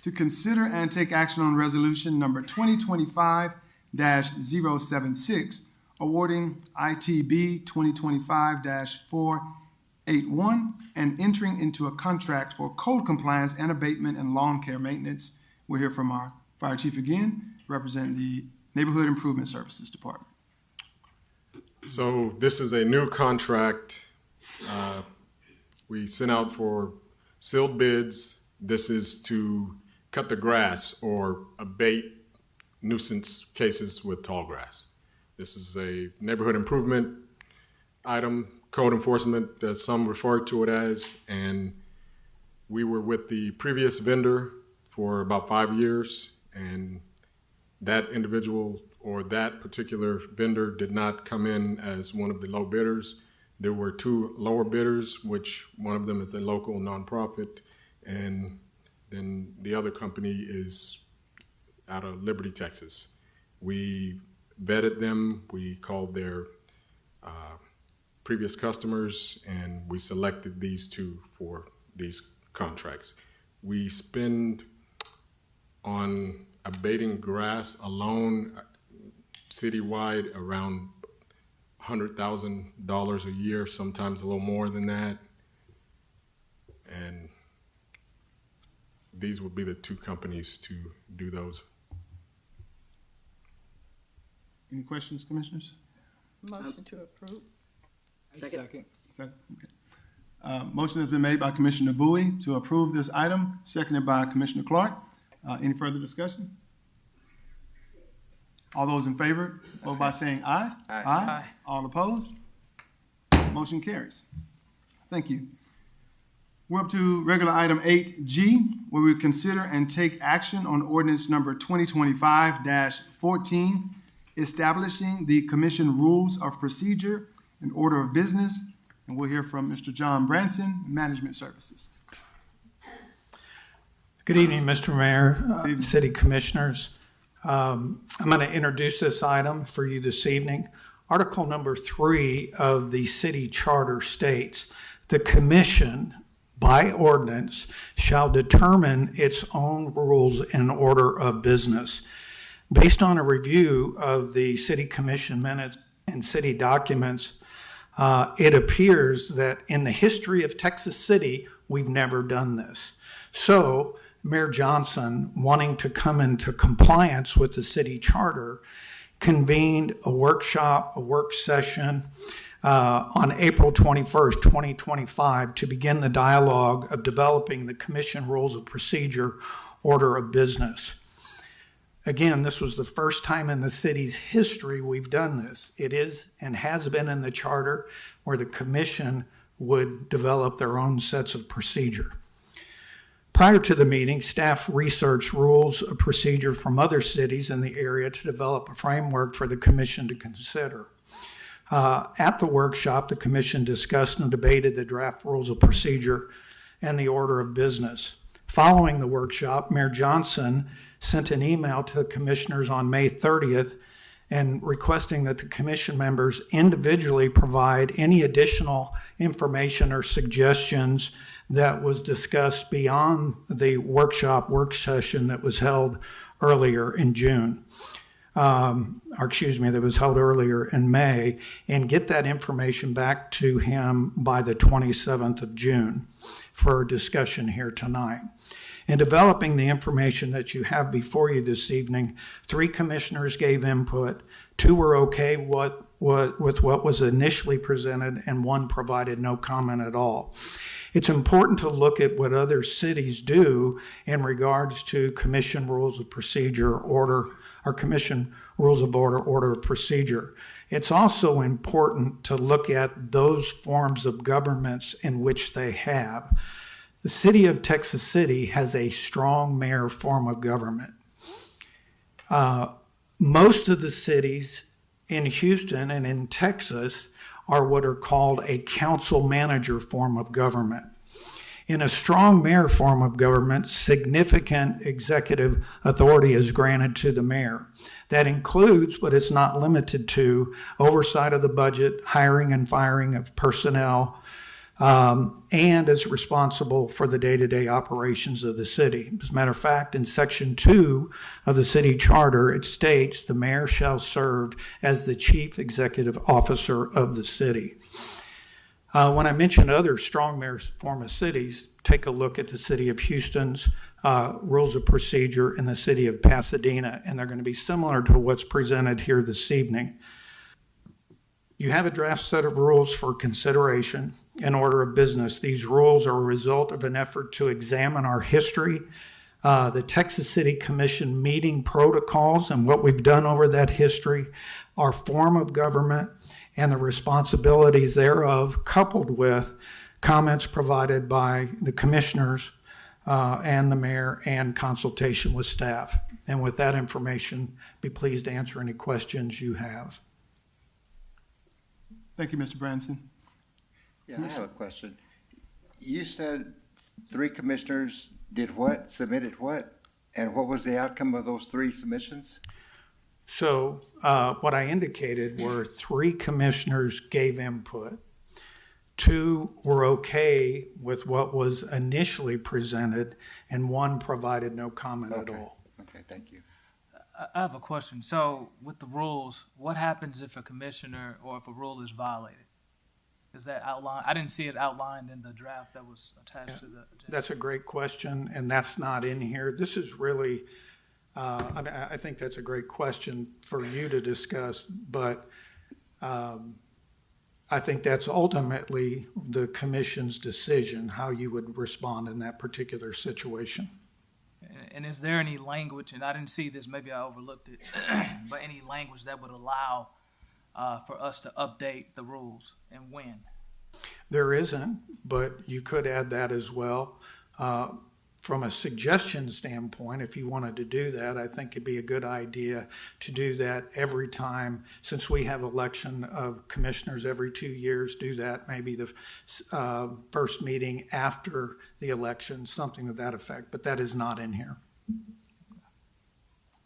to consider and take action on resolution number 2025-076, awarding ITB 2025-481 and entering into a contract for code compliance and abatement and lawn care maintenance. We'll hear from our Fire Chief again, representing the Neighborhood Improvement Services Department. So this is a new contract. We sent out for sealed bids. This is to cut the grass or abate nuisance cases with tall grass. This is a neighborhood improvement item, code enforcement, as some refer to it as, and we were with the previous vendor for about 5 years, and that individual or that particular vendor did not come in as one of the low bidders. There were two lower bidders, which one of them is a local nonprofit, and then the other company is out of Liberty, Texas. We vetted them, we called their previous customers, and we selected these two for these contracts. We spend on abating grass alone citywide around $100,000 a year, sometimes a little more than that. And these would be the two companies to do those. Any questions, Commissioners? Motion to approve. Second. Second. Okay. Motion has been made by Commissioner Bowie to approve this item, seconded by Commissioner Clark. Any further discussion? All those in favor, vote by saying aye. Aye. All opposed? Motion carries. Thank you. We're up to regular item 8G, where we consider and take action on ordinance number 2025-14, establishing the commission rules of procedure and order of business. And we'll hear from Mr. John Branson, Management Services. Good evening, Mr. Mayor, City Commissioners. I'm going to introduce this item for you this evening. Article number 3 of the city charter states, the commission by ordinance shall determine its own rules and order of business. Based on a review of the city commission minutes and city documents, it appears that in the history of Texas City, we've never done this. So Mayor Johnson, wanting to come into compliance with the city charter, convened a workshop, a work session on April 21st, 2025, to begin the dialogue of developing the Commission Rules of Procedure Order of Business. Again, this was the first time in the city's history we've done this. It is and has been in the charter where the commission would develop their own sets of procedure. Prior to the meeting, staff researched rules of procedure from other cities in the area to develop a framework for the commission to consider. At the workshop, the commission discussed and debated the draft rules of procedure and the order of business. Following the workshop, Mayor Johnson sent an email to the commissioners on May 30th and requesting that the commission members individually provide any additional information or suggestions that was discussed beyond the work session that was held earlier in June. That was held earlier in May, and get that information back to him by the 27th of June for discussion here tonight. In developing the information that you have before you this evening, 3 commissioners gave input, 2 were okay with what was initially presented, and 1 provided no comment at all. It's important to look at what other cities do in regards to commission rules of procedure, order of procedure. It's also important to look at those forms of governments in which they have. The city of Texas City has a strong mayor form of government. Most of the cities in Houston and in Texas are what are called a council manager form of government. In a strong mayor form of government, significant executive authority is granted to the mayor. That includes, but it's not limited to, oversight of the budget, hiring and firing of personnel, and is responsible for the day-to-day operations of the city. As a matter of fact, in Section 2 of the city charter, it states the mayor shall serve as the chief executive officer of the city. When I mention other strong mayor form of cities, take a look at the city of Houston's rules of procedure in the city of Pasadena, and they're going to be similar to what's presented here this evening. You have a draft set of rules for consideration in order of business. These rules are a result of an effort to examine our history, the Texas City Commission meeting protocols and what we've done over that history, our form of government, and the responsibilities thereof, coupled with comments provided by the commissioners and the mayor and consultation with staff. And with that information, be pleased to answer any questions you have. Thank you, Mr. Branson. Yeah, I have a question. You said 3 commissioners did what, submitted what? And what was the outcome of those 3 submissions? So what I indicated were 3 commissioners gave input. 2 were okay with what was initially presented, and 1 provided no comment at all. Okay, thank you. I have a question. So with the rules, what happens if a commissioner or if a rule is violated? Is that outlined? I didn't see it outlined in the draft that was attached to the agenda. That's a great question, and that's not in here. This is really, I think that's a great question for you to discuss, but I think that's ultimately the commission's decision, how you would respond in that particular situation. And is there any language, and I didn't see this, maybe I overlooked it, but any language that would allow for us to update the rules, and when? There isn't, but you could add that as well. From a suggestion standpoint, if you wanted to do that, I think it'd be a good idea to do that every time. Since we have election of commissioners every 2 years, do that maybe the first meeting after the election, something to that effect, but that is not in here.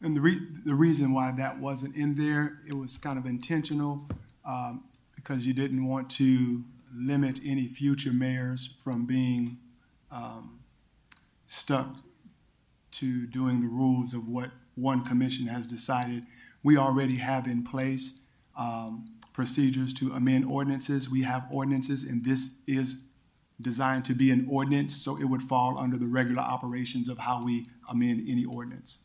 And the reason why that wasn't in there, it was kind of intentional because you didn't want to limit any future mayors from being stuck to doing the rules of what one commission has decided. We already have in place procedures to amend ordinances. We have ordinances, and this is designed to be an ordinance, so it would fall under the regular operations of how we amend any ordinance.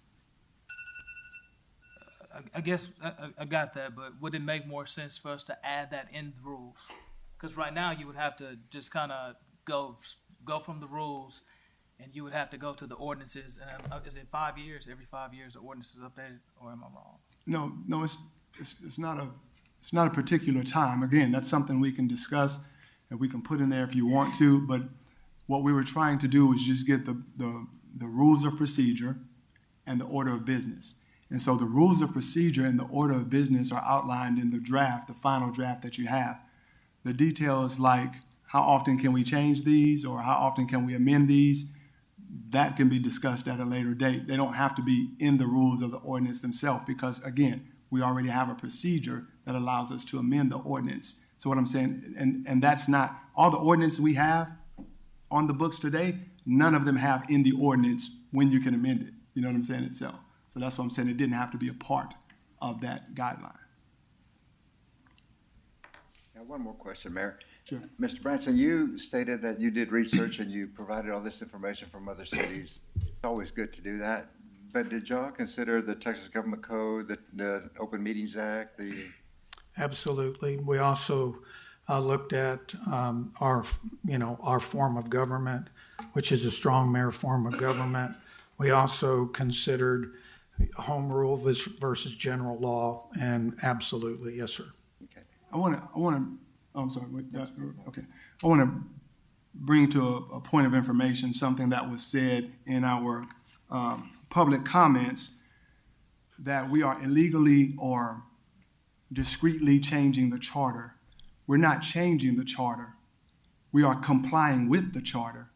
I guess I got that, but would it make more sense for us to add that in the rules? Because right now you would have to just kind of go from the rules, and you would have to go to the ordinances. And is it 5 years? Every 5 years the ordinance is updated, or am I wrong? No, it's not a particular time. Again, that's something we can discuss and we can put in there if you want to, but what we were trying to do is just get the rules of procedure and the order of business. And so the rules of procedure and the order of business are outlined in the draft, the final draft that you have. The details like how often can we change these or how often can we amend these, that can be discussed at a later date. They don't have to be in the rules of the ordinance themselves because, again, we already have a procedure that allows us to amend the ordinance. So what I'm saying, and that's not, all the ordinances we have on the books today, none of them have in the ordinance when you can amend it. You know what I'm saying itself. So that's what I'm saying. It didn't have to be a part of that guideline. Now, one more question, Mayor. Sure. Mr. Branson, you stated that you did research and you provided all this information from other cities. It's always good to do that. But did y'all consider the Texas Government Code, the Open Meetings Act, Absolutely. We also looked at our form of government, which is a strong mayor form of government. We also considered home rule versus general law, and absolutely, yes, sir. Okay. I want to bring to a point of information something that was said in our public comments, that we are illegally or discreetly changing the charter. We're not changing the charter. We are complying with the charter.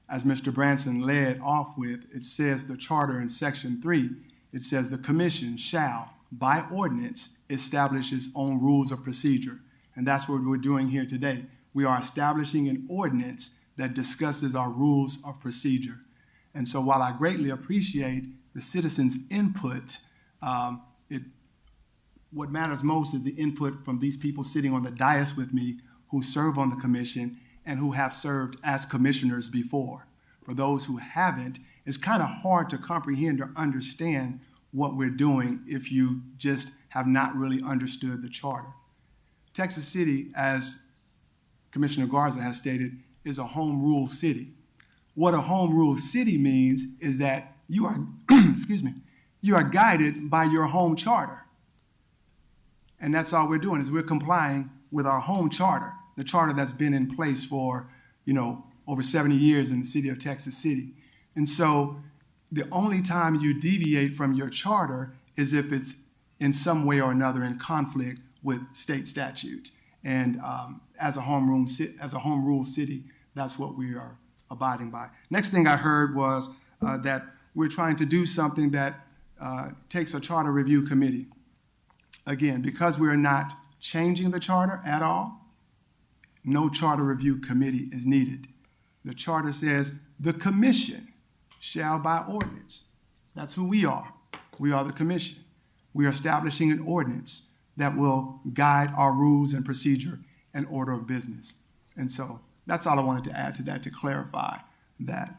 As Mr. Branson led off with, it says the charter in section 3, it says the commission shall, by ordinance, establish its own rules of procedure. And that's what we're doing here today. We are establishing an ordinance that discusses our rules of procedure. And so while I greatly appreciate the citizens' input, what matters most is the input from these people sitting on the dais with me who serve on the commission and who have served as commissioners before. For those who haven't, it's kind of hard to comprehend or understand what we're doing if you just have not really understood the charter. Texas City, as Commissioner Garza has stated, is a home rule city. What a home rule city means is that you are, you are guided by your home charter. And that's all we're doing, is we're complying with our home charter, the charter that's been in place for, over 70 years in the city of Texas City. And so the only time you deviate from your charter is if it's in some way or another in conflict with state statutes. And as a home rule city, that's what we are abiding by. Next thing I heard was that we're trying to do something that takes a charter review committee. Again, because we're not changing the charter at all, no charter review committee is needed. The charter says the commission shall by ordinance. That's who we are. We are the commission. We are establishing an ordinance that will guide our rules and procedure and order of business. And so that's all I wanted to add to that, to clarify that.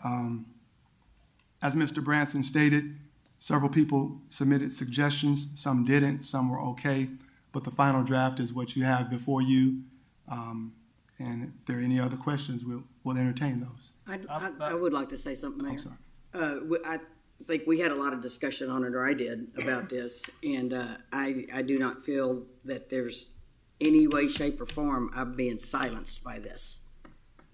As Mr. Branson stated, several people submitted suggestions, some didn't, some were okay, but the final draft is what you have before you. And if there are any other questions, we'll entertain those. I would like to say something, Mayor. I'm sorry. I think we had a lot of discussion on it, or I did, about this, and I do not feel that there's any way, shape, or form I'm being silenced by this.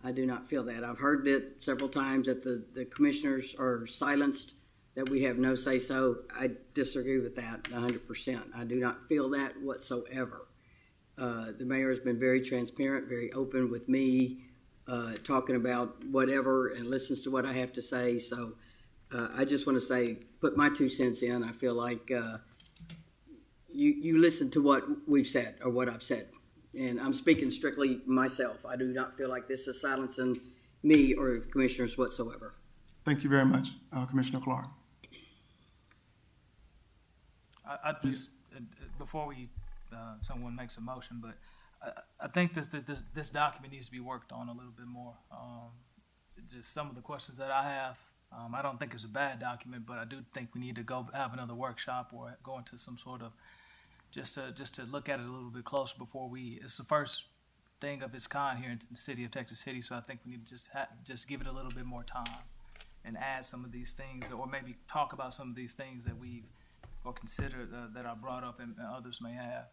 I do not feel that. I've heard that several times that the commissioners are silenced, that we have no say-so. I disagree with that 100%. I do not feel that whatsoever. The mayor has been very transparent, very open with me, talking about whatever, and listens to what I have to say. So I just want to say, put my 2 cents in. I feel like you listen to what we've said, or what I've said. And I'm speaking strictly myself. I do not feel like this is silencing me or the commissioners whatsoever. Thank you very much, Commissioner Clark. I just, before someone makes a motion, but I think this document needs to be worked on a little bit more. Just some of the questions that I have, I don't think it's a bad document, but I do think we need to go have another workshop or go into some sort of, just to look at it a little bit closer before it's the first thing of its kind here in the city of Texas City, so I think we need to just give it a little bit more time and add some of these things, or maybe talk about some of these things that or consider that are brought up and others may have.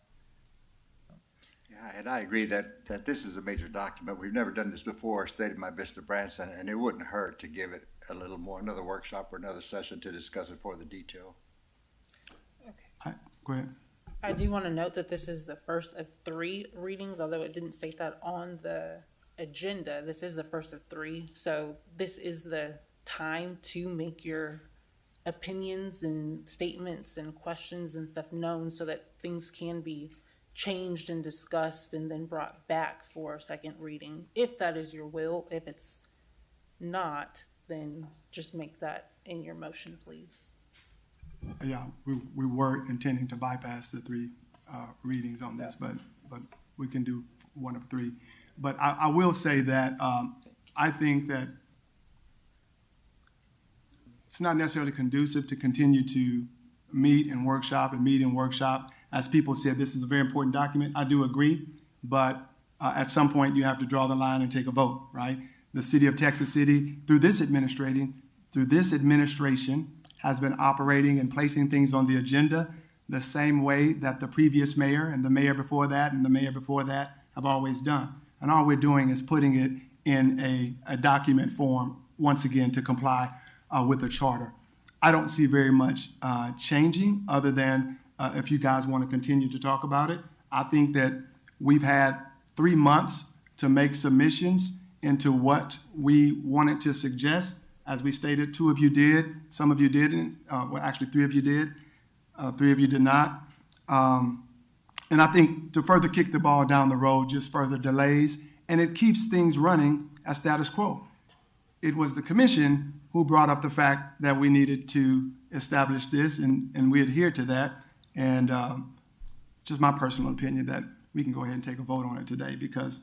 Yeah, and I agree that this is a major document. We've never done this before, stated by Mr. Branson, and it wouldn't hurt to give it a little more, another workshop or another session to discuss it for the detail. Go ahead. I do want to note that this is the first of 3 readings, although it didn't state that on the agenda. This is the first of 3, so this is the time to make your opinions and statements and questions and stuff known so that things can be changed and discussed and then brought back for a second reading, if that is your will. If it's not, then just make that in your motion, please. Yeah, we were intending to bypass the 3 readings on this, but we can do 1 of 3. But I will say that I think that it's not necessarily conducive to continue to meet and workshop. As people said, this is a very important document. I do agree, but at some point you have to draw the line and take a vote, right? The city of Texas City, through this administration, has been operating and placing things on the agenda the same way that the previous mayor and the mayor before that and the mayor before that have always done. And all we're doing is putting it in a document form, once again, to comply with the charter. I don't see very much changing, other than if you guys want to continue to talk about it. I think that we've had 3 months to make submissions into what we wanted to suggest. As we stated, 2 of you did, some of you didn't. Well, actually, 3 of you did. 3 of you did not. And I think to further kick the ball down the road, just further delays, and it keeps things running as status quo. It was the commission who brought up the fact that we needed to establish this, and we adhered to that. And just my personal opinion that we can go ahead and take a vote on it today, because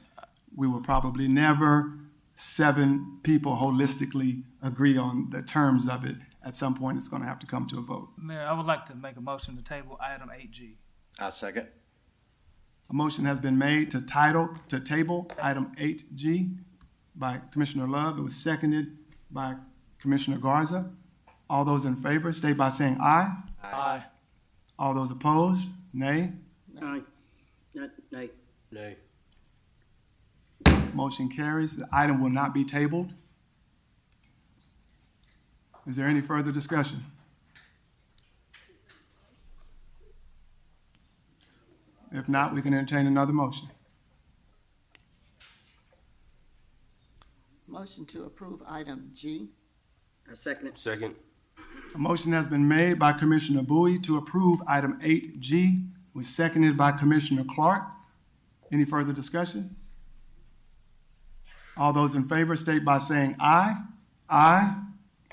we will probably never 7 people holistically agree on the terms of it. At some point, it's going to have to come to a vote. Mayor, I would like to make a motion to table item 8G. I'll second. A motion has been made to table item 8G by Commissioner Love. It was seconded by Commissioner Garza. All those in favor, state by saying aye. Aye. All those opposed, nay. Aye. Nay. Nay. Motion carries. The item will not be tabled. Is there any further discussion? If not, we can entertain another motion. Motion to approve item G. I second it. Second. A motion has been made by Commissioner Bowie to approve item 8G, was seconded by Commissioner Clark. Any further discussion? All those in favor state by saying aye. Aye.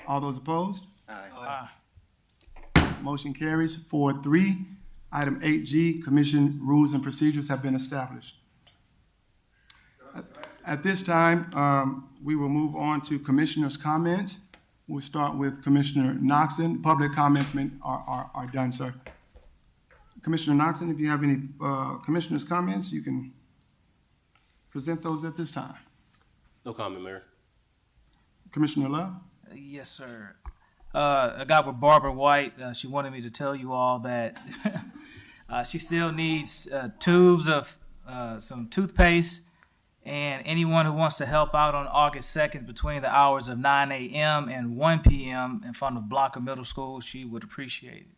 All those opposed? Aye. Motion carries 4-3. Item 8G, Commission rules and procedures have been established. At this time, we will move on to commissioners' comments. We'll start with Commissioner Noxon. Public comments are done, sir. Commissioner Noxon, if you have any commissioners' comments, you can present those at this time. No comment, Mayor. Commissioner Love? Yes, sir. I got with Barbara White. She wanted me to tell you all that she still needs tubes of some toothpaste, and anyone who wants to help out on August 2nd between the hours of 9 a.m. and 1 p.m. in front of Blocker Middle School, she would appreciate it.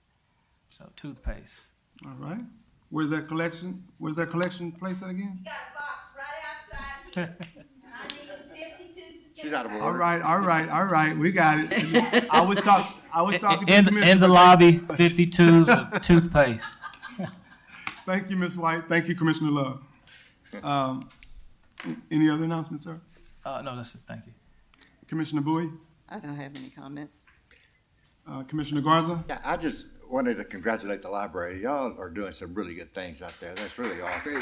So toothpaste. All right. Where's that collection place at again? Got a box right outside here. I need 52. She's out of order. All right. We got it. I was talking to the In commissioner. the lobby, 50 tubes of toothpaste. Thank you, Ms. White. Thank you, Commissioner Love. Any other announcements, sir? No, that's it. Thank you. Commissioner Bowie? I don't have any comments. Commissioner Garza? Yeah, I just wanted to congratulate the library. Y'all are doing some really good things out there. That's really awesome.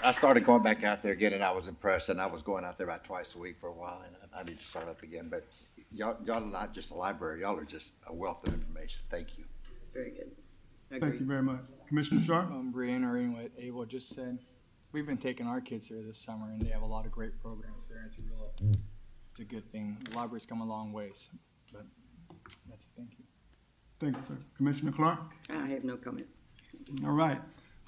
I started going back out there again, and I was impressed, and I was going out there about twice a week for a while, and I need to start up again. But y'all are not just a library, y'all are just a wealth of information. Thank you. Very good. Thank you very much. Commissioner Sharp? Brianna or what Abel just said, we've been taking our kids there this summer, and they have a lot of great programs there. It's a good thing. The library's come a long ways, but that's it. Thank you. Thank you, sir. Commissioner Clark? I have no comment. All right.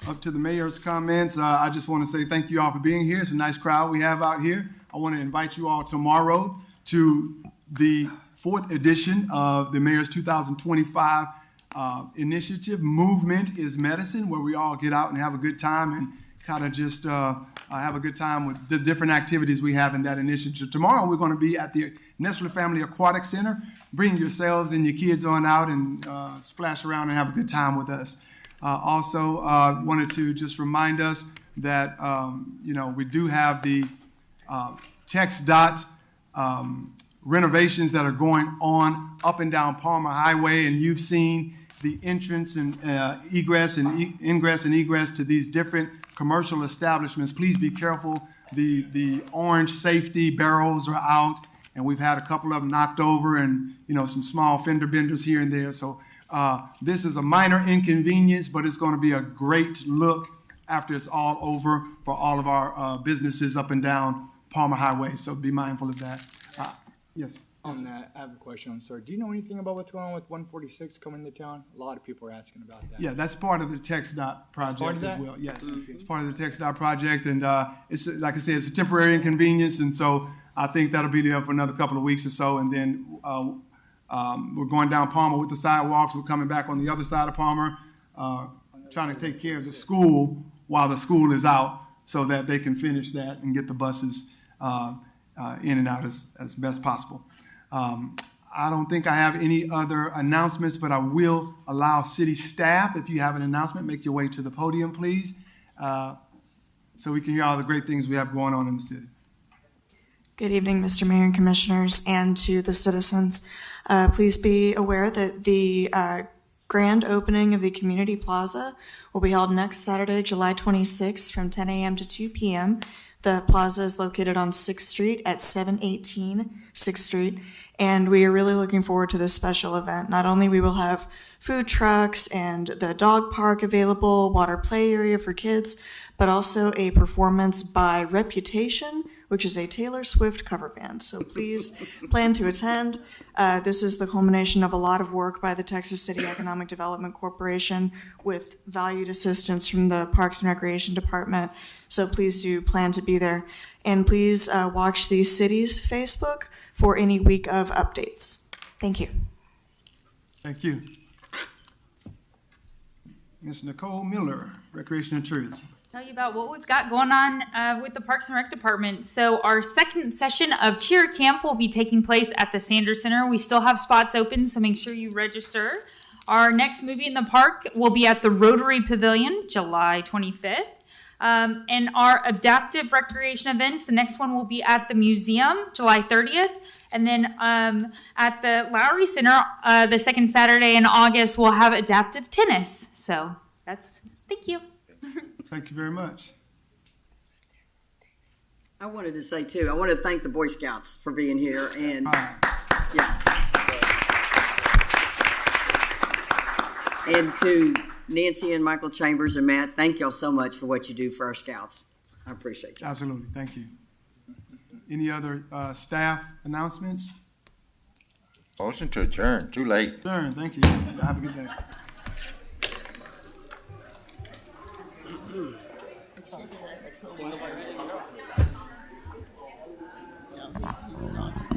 Up to the mayor's comments. I just want to say thank you all for being here. It's a nice crowd we have out here. I want to invite you all tomorrow to the 4th edition of the mayor's 2025 initiative, Movement is Medicine, where we all get out and have a good time and kind of just have a good time with the different activities we have in that initiative. Tomorrow we're going to be at the Nestler Family Aquatic Center. Bring yourselves and your kids on out and splash around and have a good time with us. Also, wanted to just remind us that, we do have the TxDOT renovations that are going on up and down Palmer Highway, and you've seen the entrance and ingress and egress to these different commercial establishments. Please be careful. The orange safety barrels are out, and we've had a couple of them knocked over and, some small fender benders here and there. So this is a minor inconvenience, but it's going to be a great look after it's all over for all of our businesses up and down Palmer Highway. So be mindful of that. Yes. On that, I have a question. Sir, do you know anything about what's going on with 146 coming to town? A lot of people are asking about that. Yeah, that's part of the TxDOT project Part of that? as well. Yes, it's part of the TxDOT project, and it's like I said, it's a temporary inconvenience, and so I think that'll be there for another couple of weeks or so, and then we're going down Palmer with the sidewalks. We're coming back on the other side of Palmer, trying to take care of the school while the school is out, so that they can finish that and get the buses in and out as best possible. I don't think I have any other announcements, but I will allow city staff, if you have an announcement, make your way to the podium, please, so we can hear all the great things we have going on in the city. Good evening, Mr. Mayor and Commissioners, and to the citizens. Please be aware that the grand opening of the Community Plaza will be held next Saturday, July 26th from 10 a.m. to 2 p.m. The plaza is located on 6th Street at 718 6th Street, and we are really looking forward to this special event. Not only we will have food trucks and the dog park available, water play area for kids, but also a performance by Reputation, which is a Taylor Swift cover band. So please plan to attend. This is the culmination of a lot of work by the Texas City Economic Development Corporation with valued assistance from the Parks and Recreation Department. So please do plan to be there. And please watch the city's Facebook for any week of updates. Thank you. Thank you. Ms. Nicole Miller, Recreation and Tourism. Tell you about what we've got going on with the Parks and Rec Department. So our second session of Cheer Camp will be taking place at the Sanders Center. We still have spots open, so make sure you register. Our next movie in the park will be at the Rotary Pavilion, July 25th. And our adaptive recreation events, the next one will be at the museum, July 30th. And then at the Lowry Center, the second Saturday in August, we'll have adaptive tennis. So thank you. Thank you very much. I wanted to say too, I want to thank the Boy Scouts for being here, and and to Nancy and Michael Chambers and Matt, thank y'all so much for what you do for our scouts. I appreciate you. Absolutely, thank you. Any other staff announcements? Motion to adjourn, too late. Adjourn, thank you. Have a good day. Yeah, he's